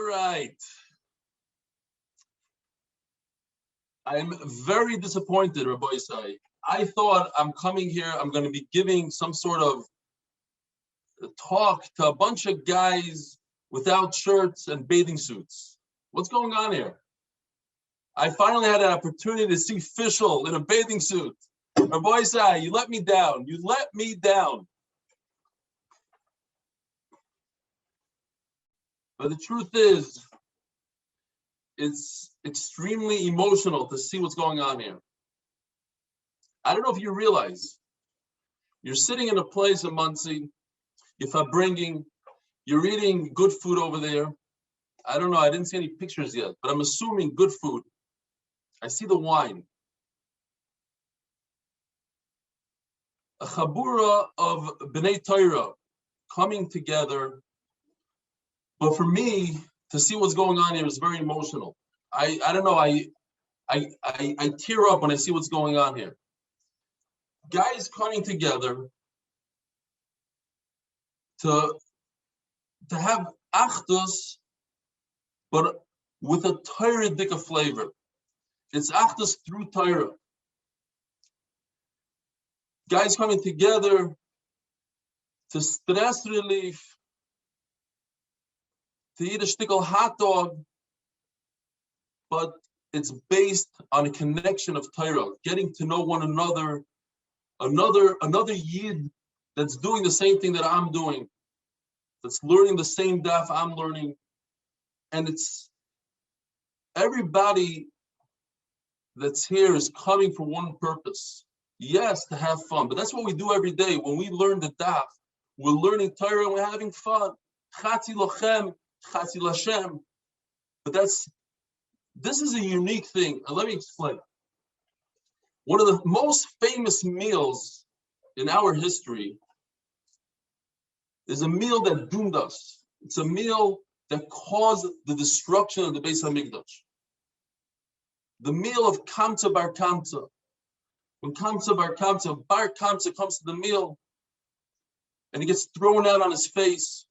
right. I'm very disappointed, Rabbi Isai. I thought I'm coming here, I'm going to be giving some sort of talk to a bunch of guys without shirts and bathing suits. What's going on here? I finally had an opportunity to see Fischl in a bathing suit. Rabbi Isai, you let me down. You let me down. But the truth is, it's extremely emotional to see what's going on here. I don't know if you realize, you're sitting in a place in Muncie, you're bringing, you're eating good food over there. I don't know, I didn't see any pictures yet, but I'm assuming good food. I see the wine. A chabura of B'nai Torah coming together. But for me, to see what's going on here is very emotional. I don't know, I tear up when I see what's going on here. Guys coming together to have achdus, but with a Torah-dika flavor. It's achdus through Torah. Guys coming together to stress relief, to eat a shtickle hot dog, but it's based on a connection of Torah, getting to know one another, another Yid that's doing the same thing that I'm doing, that's learning the same daf I'm learning, and it's everybody that's here is coming for one purpose. Yes, to have fun, but that's what we do every day. When we learn the daf, we're learning Torah and we're having fun. Chatzi lochem, chatzi lashem. But this is a unique thing, and let me explain. One of the most famous meals in our history is a meal that doomed us. It's a meal that caused the destruction of the Beis HaMikdash. The meal of Kamsa Bar Kamsa. When Bar Kamsa comes to the meal and he gets thrown out on his face,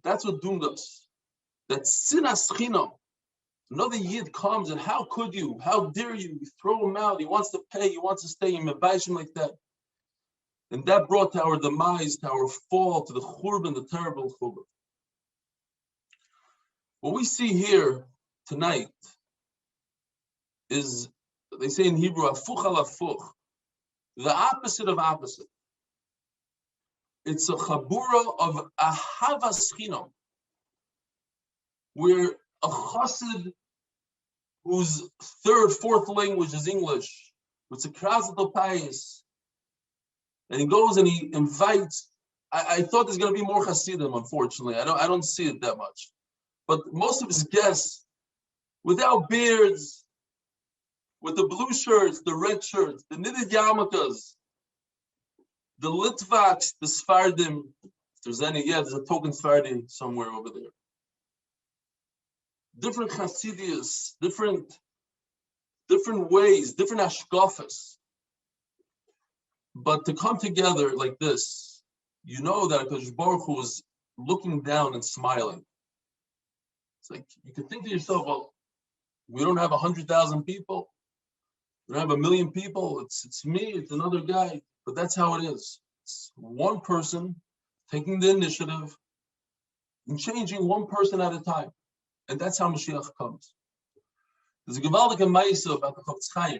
that's what doomed us. That sinas chinam. Another Yid comes and how could you? How dare you? You throw him out. He wants to pay. He wants to stay in Mebashim like that. And that brought to our demise, to our fall, to the Churban, the terrible Churban. What we see here tonight is, they say in Hebrew, afuch al afuch, the opposite of opposite. It's a chabura of ahavas chinam, where a chassid whose third, fourth language is English, with a krasato payis, and he goes and he invites. I thought there's going to be more chassidim. Unfortunately, I don't see it that much. But most of his guests, without beards, with the blue shirts, the red shirts, the knitted yarmulkes, the Litvaks, the Sfardim. If there's any, there's a token Sfardim somewhere over there. Different chassidias, different ways, different ashkafas. But to come together like this, you know that HaKadosh Baruch Hu is looking down and smiling. It's like, you can think to yourself, well, we don't have 100,000 people. We don't have 1 million people. It's me, it's another guy. But that's how it is. It's one person taking the initiative and changing one person at a time. And that's how Mashiach comes. There's a gewaldige Maisa about the Chavetz Chaim.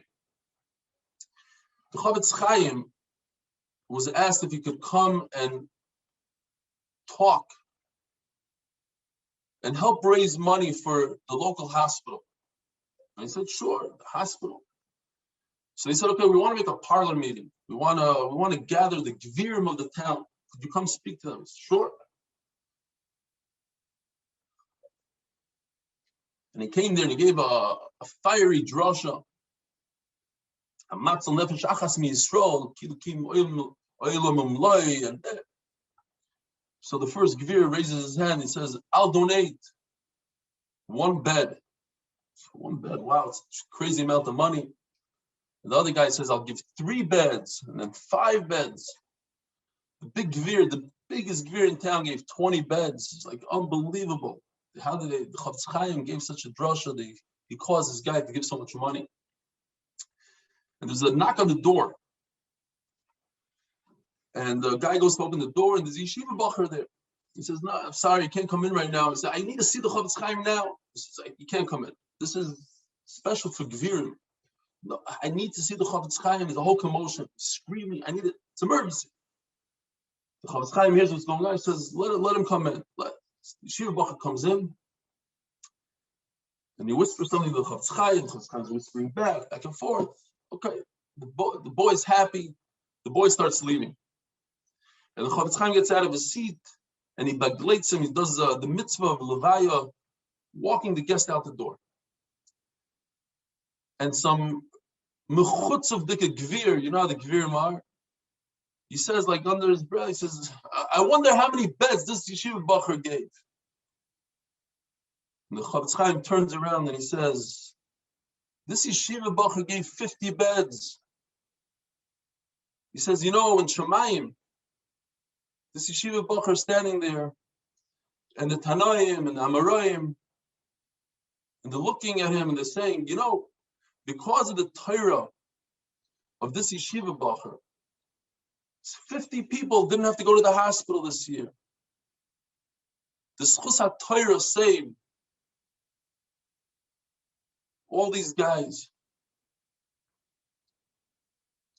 The Chavetz Chaim was asked if he could come and talk and help raise money for the local hospital. And he said, sure, the hospital. So they said, okay, we want to make a parlor meeting. We want to gather the Gvirim of the town. Could you come speak to them? Said, sure. And he came there and he gave a fiery drasha. A matzel nefesh achas mi Yisrael, kilukim oilam umloi, and so the first Gvir raises his hand. He says, I'll donate 1 bed. 1 bed, wow, it's a crazy amount of money. And the other guy says, I'll give 3 beds and then 5 beds. The big Gvir, biggest gvir in town gave 20 beds. It's like unbelievable. How did the Chofetz Chaim gave such a drasha? He caused this guy to give so much money. And there's a knock on the door. And the guy goes to open the door, and there's Yeshiva Bacher there. He says, "No, I'm sorry, you can't come in right now." He said, "I need to see the Chofetz Chaim now." He says, "You can't come in. This is special for Gvirim. No, I need to see the Chofetz Chaim." There's a whole commotion, screaming. I need it. It's emergency. The Chofetz Chaim hears what's going on. He says, "Let him come in." Yeshiva Bacher comes in, and he whispers something to the Chofetz Chaim. The Chofetz Chaim's whispering back and forth. Okay, the boy's happy. The boy starts leaving. And the Chofetz Chaim gets out of his seat, and he baglates him. He does the mitzvah of levaya, walking the guest out the door. And some mechutz of dike gvir, you know how the gvirim are? He says, like under his breath, he says, "I wonder how many beds this Yeshiva Bacher gave." And the Chofetz Chaim turns around and he says, "This Yeshiva Bacher gave 50 beds." He says, "You know, in Shemayim, this Yeshiva Bacher standing there, and the Tanoim and the Amoraim, and they're looking at him and they're saying, you know, because of the Torah of this Yeshiva Bacher, 50 people didn't have to go to the hospital this year. The Schus HaTorah saved all these guys."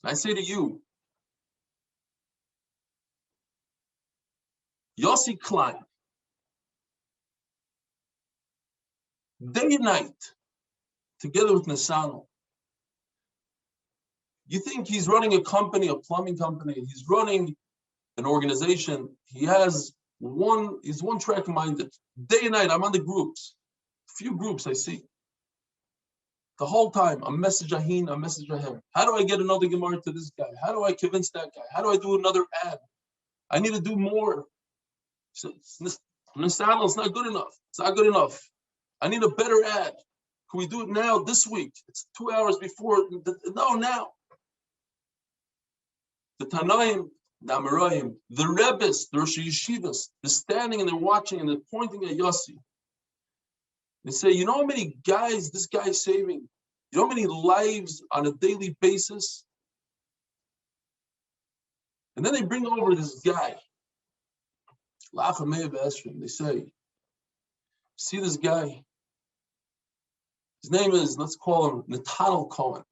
I say to you, Yossi Klein, day and night, together with Nisano. You think he's running a company, a plumbing company, he's running an organization. He's one track minded. Day and night, I'm on the groups. Few groups I see. The whole time, a message ahin, a message ahem. How do I get another Gemara to this guy? How do I convince that guy? How do I do another ad? I need to do more. Nisano, it's not good enough. It's not good enough. I need a better ad. Can we do it now, this week? It's 2 hours before. No, now. The Tanaim, the Amoraim, the Rebbes, the Rosh Yeshivas, they're standing and they're watching and they're pointing at Yossi. They say, you know how many guys this guy is saving? You know how many lives on a daily basis? And then they bring over this guy. They say, see this guy? His name is, let's call him Nathaniel Cohen.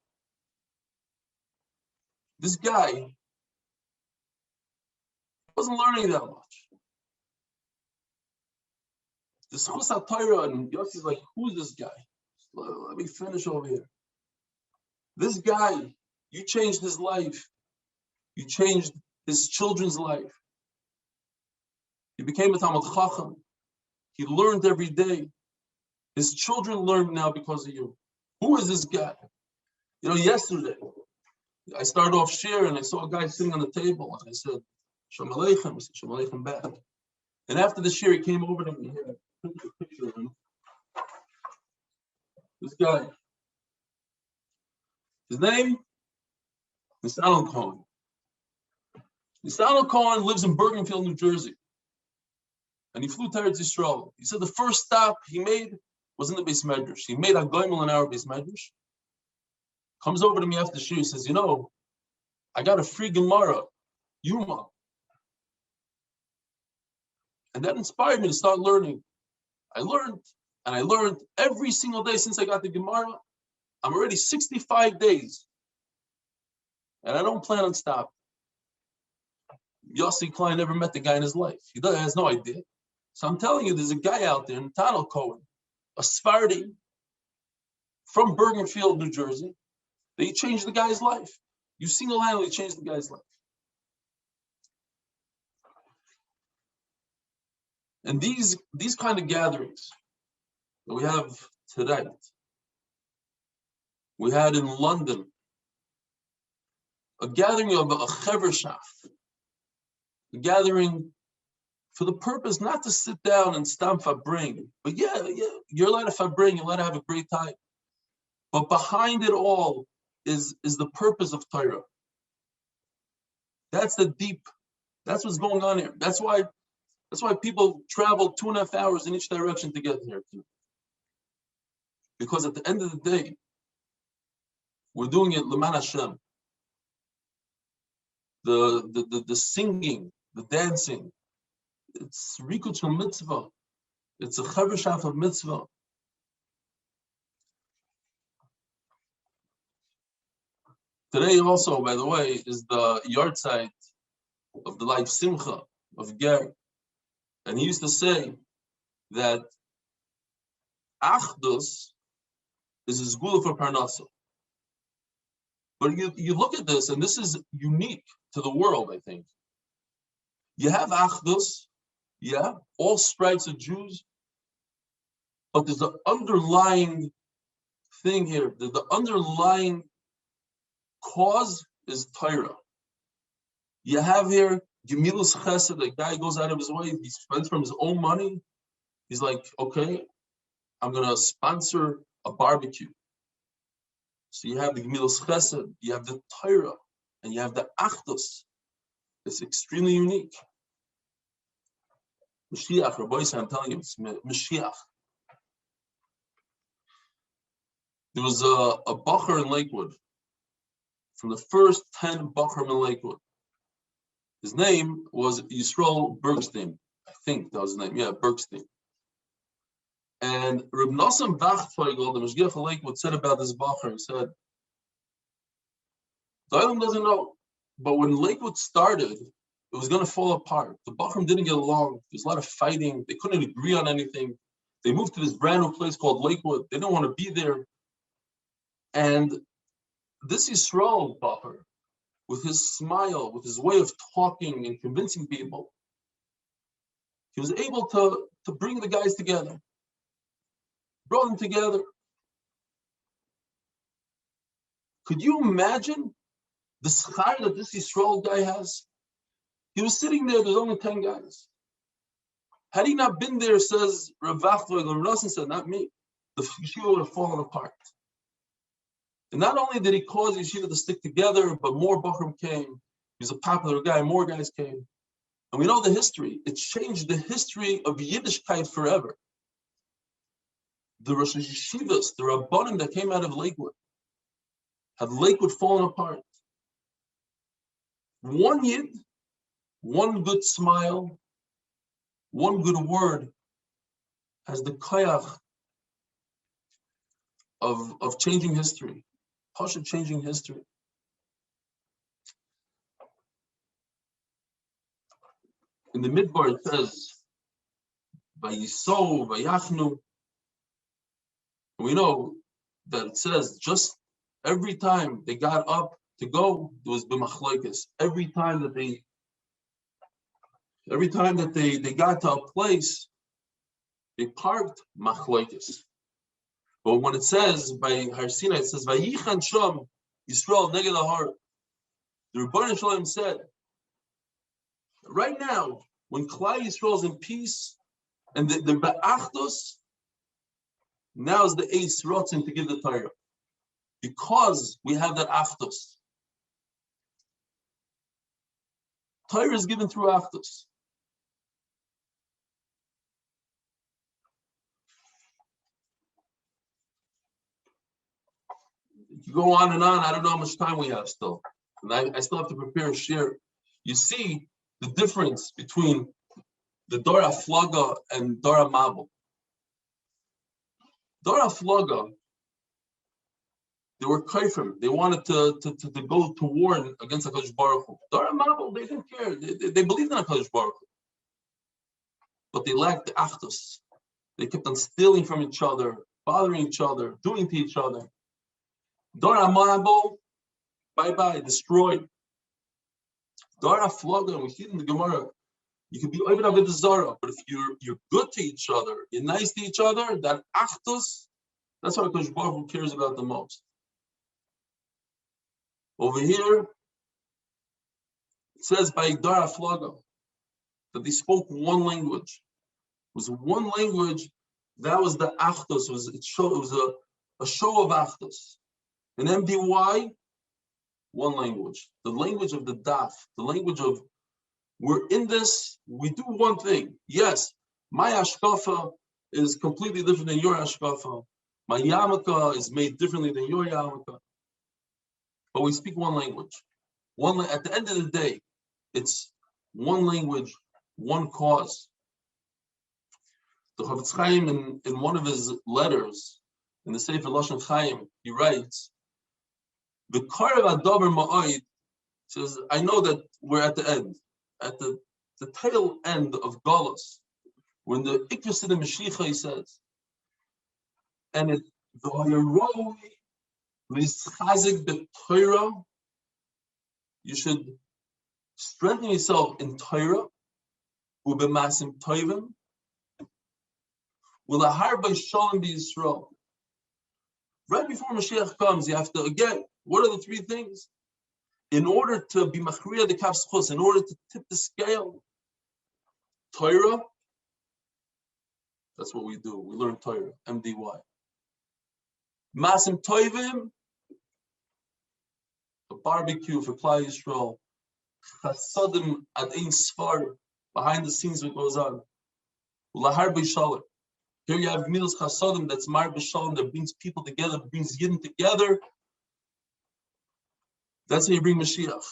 This guy wasn't learning that much. The Schus HaTorah, and Yossi's like, who's this guy? Let me finish over here. This guy, you changed his life. You changed his children's life. He became a Talmid Chacham. He learned every day. His children learn now because of you. Who is this guy? You know, yesterday, I started off shir and I saw a guy sitting on the table and I said, Shalom Aleichem. He said, Shalom Aleichem back. And after the shir, he came over to me. I took a picture of him. This guy. His name? Nisano Cohen. Nisano Cohen lives in Bergenfield, New Jersey. And he flew to Eretz Yisrael. He said the first stop he made was in the Beis Medrash. He made a goimel in our Beis Medrash. Comes over to me after the shir. He says, you know, I got a free Gemara, Yoma. And that inspired me to start learning. I learned every single day since I got the Gemara. I'm already 65 days. And I don't plan on stopping. Yossi Klein never met the guy in his life. He has no idea. So I'm telling you, there's a guy out there, Nathaniel Cohen, a Sephardi from Bergenfield, New Jersey, that he changed the guy's life. You single-handedly changed the guy's life. And these kind of gatherings that we have today, we had in London a gathering of a Chever Shaf, a gathering for the purpose not to sit down and stamp fabring, but yeah, you're allowed to fabring, you're allowed to have a great time. But behind it all is the purpose of Torah. That's the deep That's what's going on here. That's why people travel 2.5 hours in each direction to get here. Because at the end of the day, we're doing it L'man Hashem. The singing, the dancing, it's rikut shel mitzvah. It's a chavrishaf of mitzvah. Today also, by the way, is the yard site of the life simcha of Ger. And he used to say that achdus is his gula for parnasa. But you look at this, and this is unique to the world, I think. You have achdus, yeah, all stripes of Jews, but there's an underlying thing here. The underlying cause is Torah. You have here Gemilus Chesed, the guy goes out of his way, he spends from his own money. He's like, okay, I'm going to sponsor a barbecue. So you have the Gemilus Chesed, you have the Torah, and you have the Achdus. It's extremely unique. Mashiach, Rabbi, I'm telling you, it's Mashiach. There was a bacher in Lakewood, from the first 10 bacherim in Lakewood. His name was Yisrael Bergstein. I think that was his name. Yeah, Bergstein. And Reb Nosson Wachtfeigel, the Mashgiach of Lakewood, said about this bacher, he said, the Olam doesn't know, but when Lakewood started, it was going to fall apart. The bacherim didn't get along. There was a lot of fighting. They couldn't agree on anything. They moved to this brand new place called Lakewood. They didn't want to be there. And this Yisrael bacher, with his smile, with his way of talking and convincing people, he was able to bring the guys together, brought them together. Could you imagine the schar that this Yisrael guy has? He was sitting there, there's only 10 guys. Had he not been there, says Rav Wachtfeigel, Rav Nosson said, not me, the yeshiva would have fallen apart. And not only did he cause the yeshiva to stick together, but more bachurim came. He was a popular guy, more guys came. And we know the history. It changed the history of Yiddishkeit forever. The Rosh Yeshivas, the Rabbanim that came out of Lakewood, had Lakewood fallen apart. One Yid, one good smile, one good word has the koyach of changing history. Pasha changing history. In the Midbar it says, Vayiso, Vayachnu. We know that it says just every time they got up to go, there was b'machloikis. Every time that they got to a place, they parked machloikis. But when it says by Har Sinai, it says Vayichan Sham Yisrael Neged Ahar. The Rebbeinu Shalom said, right now, when Klal Yisrael is in peace and the Ba'achdus, now is the Eis Rotzin to give the Torah. Because we have that Achdus. Torah is given through Achdus. You go on and on. I don't know how much time we have still. And I still have to prepare a share. You see the difference between the Dora Flaga and Dora Mabel. Dora Flaga, they were kaifrim. They wanted to go to war against HaKadosh Baruch Hu. Dora Mabel, they didn't care. They believed in HaKadosh Baruch Hu. But they lacked the achdus. They kept on stealing from each other, bothering each other, doing to each other. Dora Mabel, bye-bye, destroyed. Dora Flaga, we see it in the Gemara, you can be even a bit zara, but if you're good to each other, you're nice to each other, that achdus, that's what HaKadosh Baruch Hu cares about the most. Over here, it says by Dora Flaga that they spoke one language. It was one language, that was the achdus, it was a show of achdus. In MDY, one language. The language of the daf, the language of We're in this, we do one thing. Yes, my hashkafa is completely different than your hashkafa. My yarmulke is made differently than your yarmulke. But we speak one language. At the end of the day, it's one language, one cause. The Chavetz Chaim, in one of his letters, in the Sefer Lashon Chaim, he writes, the Karev Adaber Ma'oid says, I know that we're at the end, at the tail end of Galus, when the Ikvus of the Mashiach, he says, and it, the Hayaroi, Lischazik the Torah, you should strengthen yourself in Torah, Ubemasim Toivim, with a har by Shalom B'Yisrael. Right before Mashiach comes, you have to, again, what are the three things? In order to be machriya the kaf schus, in order to tip the scale, Torah, that's what we do. We learn Torah, MDY. Masim Toivim, a barbecue for Klal Yisrael. Chasadim ad ein sfar, behind the scenes what goes on. Lahar b'shalom. Here you have Milas Chasadim, that's Mar b'shalom, that brings people together, brings Yidden together. That's how you bring Mashiach.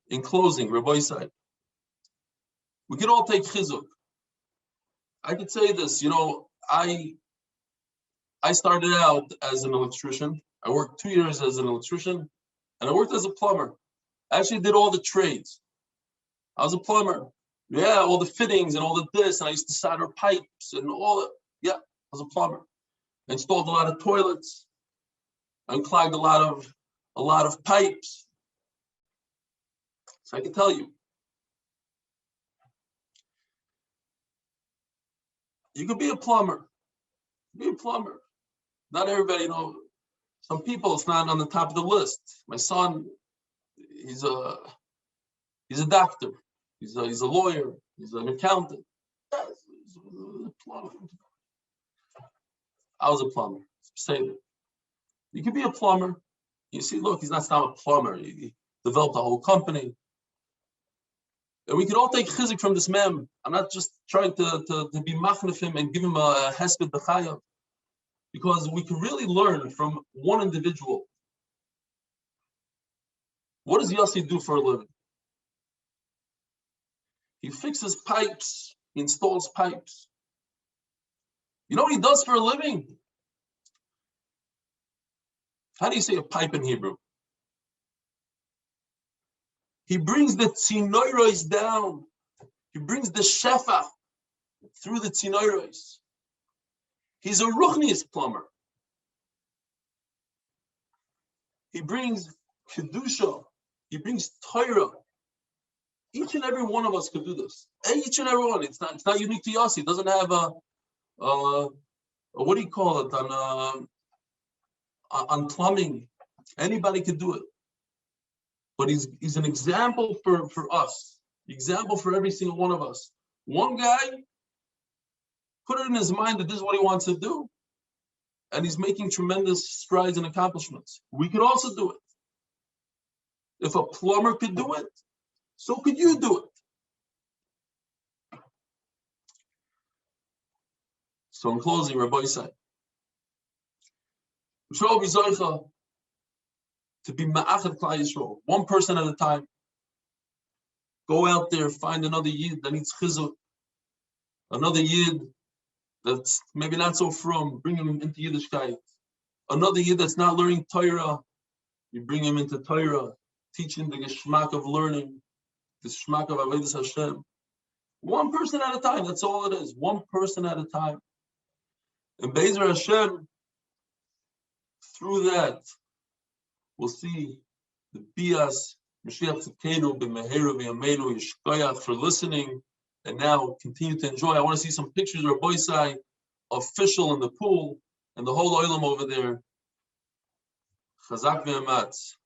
In closing, Rabbi said, we can all take Chizzuk. I could say this, I started out as an electrician. I worked 2 years as an electrician, and I worked as a plumber. I actually did all the trades. I was a plumber. Yeah, all the fittings and all the this, and I used to solder pipes and all that. Yeah, I was a plumber. I installed a lot of toilets, unclogged a lot of pipes. So I can tell you, you could be a plumber. Be a plumber. Not everybody, some people, it's not on the top of the list. My son, he's a doctor. He's a lawyer. He's an accountant. He's a plumber. I was a plumber. Say that. You could be a plumber. You see, look, he's not a plumber. He developed a whole company. And we could all take chizik from this mem. I'm not just trying to be machnef him and give him a hesped b'chayav, because we can really learn from one individual. What does Yossi do for a living? He fixes pipes. He installs pipes. You know what he does for a living? How do you say a pipe in Hebrew? He brings the tzinoros down. He brings the shefa through the tzinoros. He's a ruchnius plumber. He brings kedusha. He brings Torah. Each and every one of us could do this. Each and every one. It's not unique to Yossi. It doesn't have a what do you call it on plumbing. Anybody could do it. But he's an example for us. Example for every single one of us. One guy put it in his mind that this is what he wants to do, and he's making tremendous strides and accomplishments. We could also do it. If a plumber could do it, so could you do it. So in closing, Rabbi said, to be ma'achad Klal Yisrael, one person at a time. Go out there, find another yid that needs chizzuk, another yid that's maybe not so frum, bring him into Yiddishkeit. Another yid that's not learning Torah, you bring him into Torah, teach him the geschmack of learning, the geschmack of Avodas Hashem. One person at a time, that's all it is. One person at a time. And Be'ezer Hashem, through that, we'll see the bias, Mashiach Tzidkenu, B'meheru V'yameinu, Yishkoyach for listening, and now continue to enjoy. I want to see some pictures of Rabbi Isai, official in the pool, and the whole oilam over there. Chazak v'ematz.